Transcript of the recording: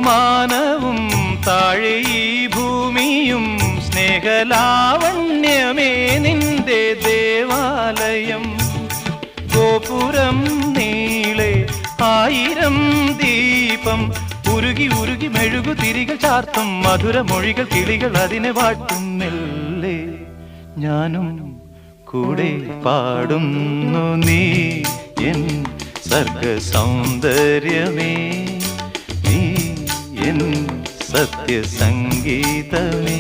മാനവും താഴെ ഈ ഭൂമിയും സ്നേഹലാവണ്യമേ നിന്റെ ദേവാലയം. ഗോപുരം നീളെ 1000 ദീപം ഉരുകി ഉരുകി മെഴുകു തിരികൾ ചാർത്തും മധുരമൊഴികൾ കിളികൾ അതിനെ വാട്ടും മെല്ലെ ഞാനും കൂടെ പാടുന്നു. നീ എൻ സർഗ സൗന്ദര്യമേ, നീ എൻ സത്യസംഗീതമേ.